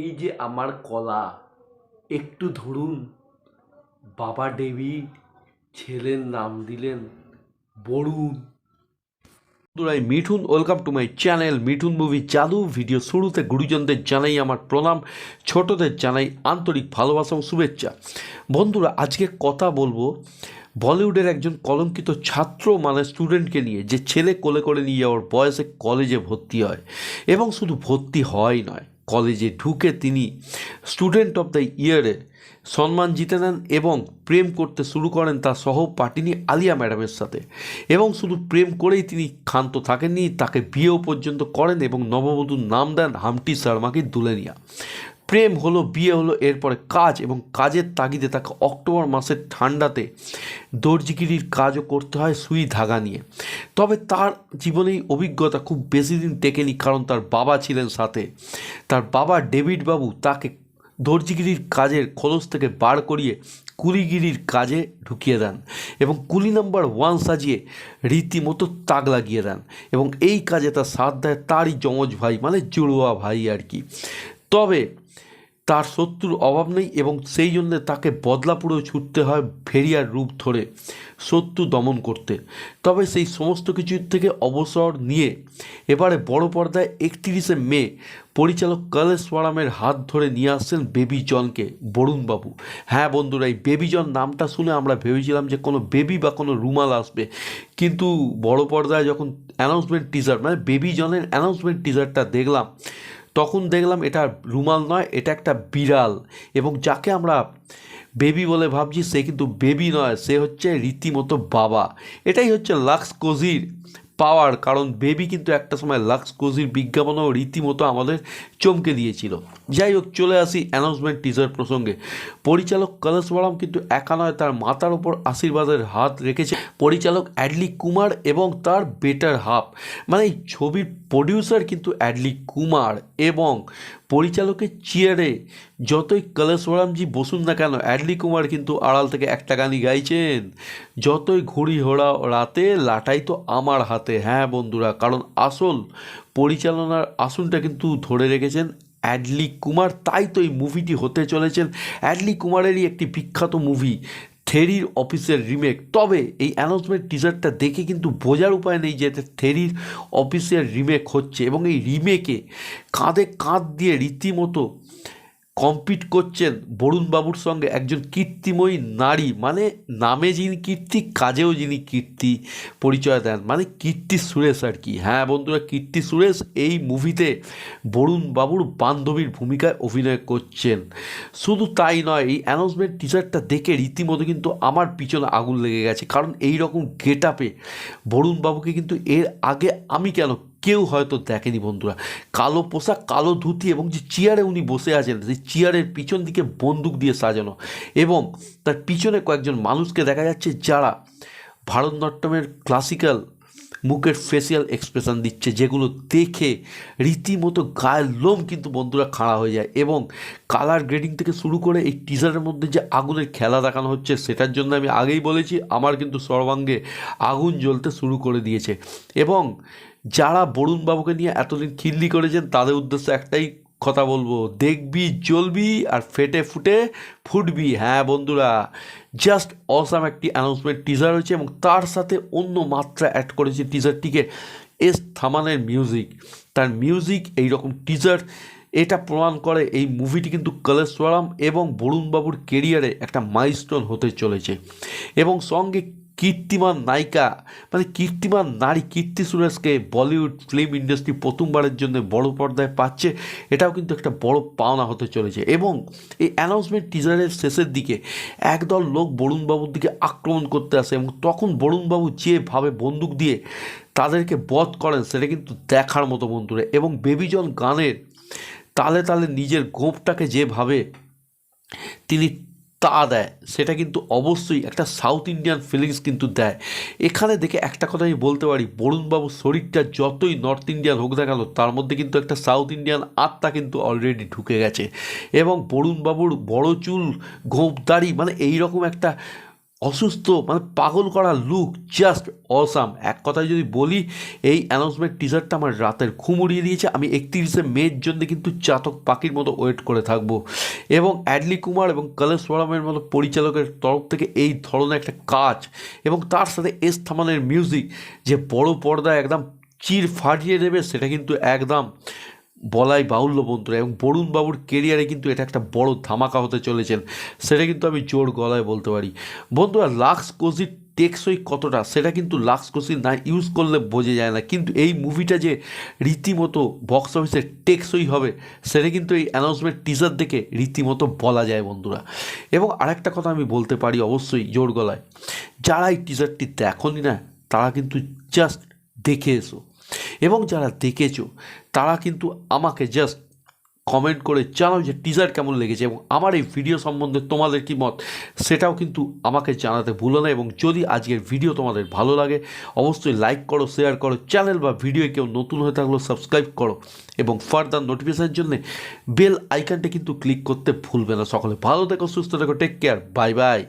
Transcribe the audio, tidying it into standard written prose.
এই যে আমার কলা, একটু ধরুন। বাবা ডেভিড, ছেলের নাম দিলেন বরুণ। বন্ধুরা, Mithun, welcome to my channel Mithun movie চালু। ভিডিও শুরুতে গুরুজনদের জানাই আমার প্রণাম, ছোটদের জানাই আন্তরিক ভালোবাসা ও শুভেচ্ছা। বন্ধুরা, আজকে কথা বলবো বলিউডের একজন কলঙ্কিত ছাত্র মানে স্টুডেন্টকে নিয়ে, যে ছেলে কোলে করে নিয়ে যাওয়ার বয়সে কলেজে ভর্তি হয় এবং শুধু ভর্তি হয় নয়, কলেজে ঢুকে তিনি স্টুডেন্ট অফ দ্য ইয়ারে সম্মান জিতে নেন এবং প্রেম করতে শুরু করেন তার সহপাঠিনী আলিয়া ম্যাডামের সাথে। এবং শুধু প্রেম করেই তিনি ক্ষান্ত থাকেননি, তাকে বিয়েও পর্যন্ত করেন এবং নববধূর নাম দেন হামটি শর্মাকে দুলেনিয়া। প্রেম হলো, বিয়ে হলো, এরপরে কাজ, এবং কাজের তাগিদে তাকে অক্টোবর মাসের ঠান্ডাতে দর্জিগিরির কাজও করতে হয় সুই ধাগা নিয়ে। তবে তার জীবনে এই অভিজ্ঞতা খুব বেশি দিন টেকেনি, কারণ তার বাবা ছিলেন সাথে। তার বাবা ডেভিড বাবু তাকে দর্জিগিরির কাজের খোলস থেকে বার করিয়ে কুলিগিরির কাজে ঢুকিয়ে দেন এবং কুলি নাম্বার 1 সাজিয়ে রীতিমতো তাক লাগিয়ে দেন। এবং এই কাজে তার সাথ দেয় তারই যমজ ভাই, মানে জুড়ুয়া ভাই আর কি। তবে তার শত্রুর অভাব নেই এবং সেই জন্যে তাকে বদলাপুরেও ছুটতে হয় ভেরিয়ার রূপ ধরে শত্রু দমন করতে। তবে সেই সমস্ত কিছুর থেকে অবসর নিয়ে এবারে বড় পর্দায় 31শে মে পরিচালক কলেশ্বরামের হাত ধরে নিয়ে আসছেন বেবি জনকে বরুণবাবু। হ্যাঁ বন্ধুরা, এই বেবি জন নামটা শুনে আমরা ভেবেছিলাম যে কোনো বেবি বা কোনো রুমাল আসবে, কিন্তু বড় পর্দায় যখন অ্যানাউন্সমেন্ট টিজার মানে বেবি জনের অ্যানাউন্সমেন্ট টিজারটা দেখলাম, তখন দেখলাম এটা রুমাল নয়, এটা একটা বিড়াল। এবং যাকে আমরা বেবি বলে ভাবছি সে কিন্তু বেবি নয়, সে হচ্ছে রীতিমতো বাবা। এটাই হচ্ছে লাক্স কোজির পাওয়ার, কারণ বেবি কিন্তু একটা সময় লাক্স কোজির বিজ্ঞাপনও রীতিমতো আমাদের চমকে দিয়েছিল। যাই হোক, চলে আসি অ্যানাউন্সমেন্ট টিজার প্রসঙ্গে। পরিচালক কলেশ্বরম কিন্তু একা নয়, তার মাথার ওপর আশীর্বাদের হাত রেখেছে পরিচালক অ্যাডলি কুমার এবং তার বেটার হাফ, মানে এই ছবির প্রডিউসার কিন্তু অ্যাডলি কুমার। এবং পরিচালকের চেয়ারে যতই কলেশ্বরমজি বসুন না কেন, অ্যাডলি কুমার কিন্তু আড়াল থেকে একটা গানই গাইছেন, যতই ঘুড়ি ঘোড়া রাতে লাটাই তো আমার হাতে। হ্যাঁ বন্ধুরা, কারণ আসল পরিচালনার আসনটা কিন্তু ধরে রেখেছেন অ্যাডলি কুমার। তাই তো এই মুভিটি হতে চলেছেন অ্যাডলি কুমারেরই একটি বিখ্যাত মুভি থেরির অফিসের রিমেক। তবে এই অ্যানাউন্সমেন্ট টিজারটা দেখে কিন্তু বোঝার উপায় নেই যে থেরির অফিসের রিমেক হচ্ছে, এবং এই রিমেকে কাঁধে কাঁধ দিয়ে রীতিমতো কম্পিট করছেন বরুণবাবুর সঙ্গে একজন কীর্তিময়ী নারী, মানে নামে যিনি কীর্তি, কাজেও যিনি কীর্তি পরিচয় দেন, মানে কীর্তি সুরেশ আর কি। হ্যাঁ বন্ধুরা, কীর্তি সুরেশ এই মুভিতে বরুণবাবুর বান্ধবীর ভূমিকায় অভিনয় করছেন। শুধু তাই নয়, এই অ্যানাউন্সমেন্ট টিজারটা দেখে রীতিমতো কিন্তু আমার পিছনে আগুন লেগে গেছে, কারণ এই রকম গেট আপে বরুণবাবুকে কিন্তু এর আগে আমি কেন কেউ হয়তো দেখেনি বন্ধুরা। কালো পোশাক, কালো ধুতি, এবং যে চেয়ারে উনি বসে আছেন সেই চেয়ারের পিছন দিকে বন্দুক দিয়ে সাজানো, এবং তার পিছনে কয়েকজন মানুষকে দেখা যাচ্ছে যারা ভারতনাট্যমের ক্লাসিক্যাল মুখের ফেসিয়াল এক্সপ্রেশন দিচ্ছে, যেগুলো দেখে রীতিমতো গায়ের লোম কিন্তু বন্ধুরা খাড়া হয়ে যায়। এবং কালার গ্রেডিং থেকে শুরু করে এই টিজারের মধ্যে যে আগুনের খেলা দেখানো হচ্ছে, সেটার জন্য আমি আগেই বলেছি আমার কিন্তু সর্বাঙ্গে আগুন জ্বলতে শুরু করে দিয়েছে। এবং যারা বরুণবাবুকে নিয়ে এতদিন খিল্লি করেছেন তাদের উদ্দেশ্যে একটাই কথা বলবো, দেখবি জ্বলবি আর ফেটে ফুটে ফুটবি। হ্যাঁ বন্ধুরা, জাস্ট অসাম একটি অ্যানাউন্সমেন্ট টিজার হয়েছে, এবং তার সাথে অন্য মাত্রা অ্যাড করেছে টিজারটিকে এস থামানের মিউজিক। তার মিউজিক এইরকম টিজার, এটা প্রমাণ করে এই মুভিটি কিন্তু কলেশ্বরম এবং বরুণবাবুর কেরিয়ারে একটা মাইলস্টোন হতে চলেছে। এবং সঙ্গে কীর্তিমান নায়িকা, মানে কীর্তিমান নারী কীর্তি সুরেশকে বলিউড ফিল্ম ইন্ডাস্ট্রি প্রথমবারের জন্য বড় পর্দায় পাচ্ছে, এটাও কিন্তু একটা বড় পাওনা হতে চলেছে। এবং এই অ্যানাউন্সমেন্ট টিজারের শেষের দিকে একদল লোক বরুণবাবুর দিকে আক্রমণ করতে আসে, এবং তখন বরুণবাবু যেভাবে বন্দুক দিয়ে তাদেরকে বধ করেন সেটা কিন্তু দেখার মতো বন্ধুরা। এবং বেবিজন গানের তালে তালে নিজের গোঁপটাকে যেভাবে তিনি তা দেয়, সেটা কিন্তু অবশ্যই একটা সাউথ ইন্ডিয়ান ফিলিংস কিন্তু দেয়। এখানে দেখে একটা কথা আমি বলতে পারি, বরুণবাবুর শরীরটা যতই নর্থ ইন্ডিয়ান হোক না কেন, তার মধ্যে কিন্তু একটা সাউথ ইন্ডিয়ান আত্মা কিন্তু অলরেডি ঢুকে গেছে। এবং বরুণবাবুর বড় চুল, গোঁপ দাড়ি, মানে এইরকম একটা অসুস্থ মানে পাগল করা লুক জাস্ট অসাম। এক কথায় যদি বলি, এই অ্যানাউন্সমেন্ট টিজারটা আমার রাতের ঘুম উড়িয়ে দিয়েছে। আমি 31শে মের জন্য কিন্তু চাতক পাখির মতো ওয়েট করে থাকবো। এবং অ্যাডলি কুমার এবং কলেশ্বরমের মতো পরিচালকের তরফ থেকে এই ধরনের একটা কাজ, এবং তার সাথে এস থামানের মিউজিক যে বড় পর্দায় একদম চির ফাটিয়ে দেবে, সেটা কিন্তু একদম বলাই বাহুল্য বন্ধুরা। এবং বরুণ বাবুর কেরিয়ারে কিন্তু এটা একটা বড় ধামাকা হতে চলেছেন, সেটা কিন্তু আমি জোর গলায় বলতে পারি বন্ধুরা। লাক্স কোজির টেকসই কতটা, সেটা কিন্তু লাক্স কোজি না ইউজ করলে বোঝা যায় না, কিন্তু এই মুভিটা যে রীতিমতো বক্স অফিসে টেকসই হবে, সেটা কিন্তু এই অ্যানাউন্সমেন্ট টিজার দেখে রীতিমতো বলা যায় বন্ধুরা। এবং আরেকটা কথা আমি বলতে পারি অবশ্যই জোর গলায়, যারা এই টিজারটি দেখোনি না, তারা কিন্তু জাস্ট দেখে এসো। এবং যারা দেখেছো তারা কিন্তু আমাকে জাস্ট কমেন্ট করে জানাও যে টিজার কেমন লেগেছে, এবং আমার এই ভিডিও সম্বন্ধে তোমাদের কী মত সেটাও কিন্তু আমাকে জানাতে ভুলো না। এবং যদি আজকের ভিডিও তোমাদের ভালো লাগে, অবশ্যই লাইক করো, শেয়ার করো, চ্যানেল বা ভিডিও কেউ নতুন হয়ে থাকলেও সাবস্ক্রাইব করো, এবং ফার্দার নোটিফিকেশনের জন্য বেল আইকনটা কিন্তু ক্লিক করতে ভুলবে না। সকলে ভালো থেকো, সুস্থ থেকো, টেক কেয়ার, বাই বাই।